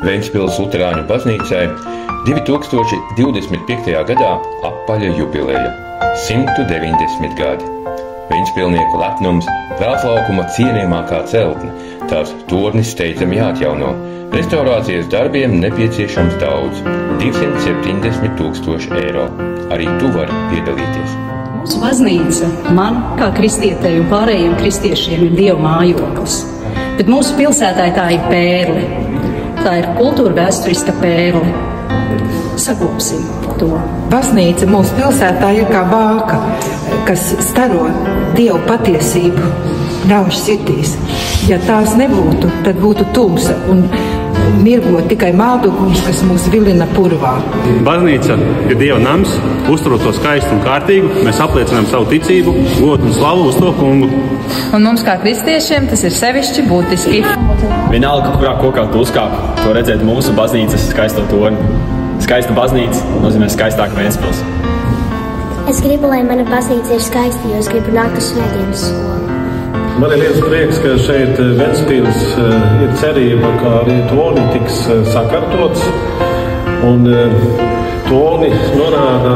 Ventspils Luterāņu baznīcai 2025. gadā apaļa jubileja – 190 gadi. Ventspilnieku lepnums Vēlslaukuma cienījamākā celtne, tās tornis steidzami jāatjauno. Restaurācijas darbiem nepieciešams daudz – 270 000 eiro. Arī tu vari piedalīties. Mūsu baznīca man, kā kristietei un pārējiem kristiešiem, ir Dieva mājoklis. Bet mūsu pilsētā tā ir pērle. Tā ir kultūra vēsturiska pērle. Saglabāsim to. Baznīca mūsu pilsētā ir kā vāka, kas staro Dievu patiesību ļaužu sirdīs. Ja tās nebūtu, tad būtu tumsa un mirgot tikai māldugums, kas mūs vilina purvā. Baznīca ir Dieva nams, uzturot to skaistu un kārtīgu. Mēs apliecinām savu ticību, godu un slavu uz to kungu. Un mums kā kristiešiem tas ir sevišķi būtiski. Vienalga, kurā kokā tu uzkāp, to redzēt mūsu baznīcas skaisto torni. Skaista baznīca nozīmē skaistāku Ventspils. Es gribu, lai mana baznīca ir skaista, jo es gribu nākt uz svētdienas skolu. Man ir liels prieks, ka šeit Ventspils ir cerība, ka arī torni tiks sakārtots. Un torni norāda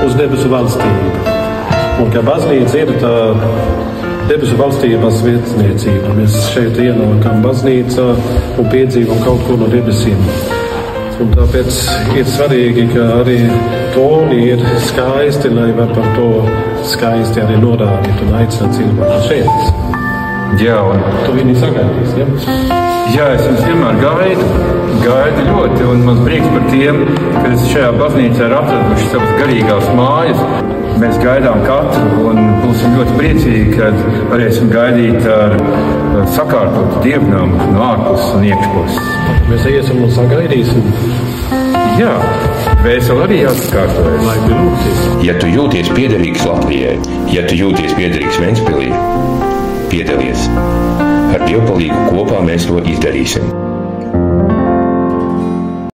uz debesu valstību. Un ka baznīca ir tā debesu valstības vietniecība. Mēs šeit ienākam baznīcā un piedzīvam kaut ko no debesīm. Un tāpēc ir svarīgi, ka arī torni ir skaisti, lai var par to skaisti arī norādīt un aicināt cilvēku šeit. Jā, un tu viņu sagaidīs, ja? Jā, es viņus vienmēr gaidu ļoti, un mans prieks par tiem, kas šajā baznīcā ir atraduši savas garīgās mājas. Mēs gaidām katru un būsim ļoti priecīgi, kad varēsim gaidīt ar sakārtotu dievnamu no ārpuses un iekšpuses. Mēs iesim un sagaidīsim. Jā, vēseli arī jāsakārtojas. Lai pilūkties. Ja tu jūties piederīgs Latvijai, ja tu jūties piederīgs Ventspilī, piedalies. Ar Dieva palīgu kopā mēs to izdarīsim.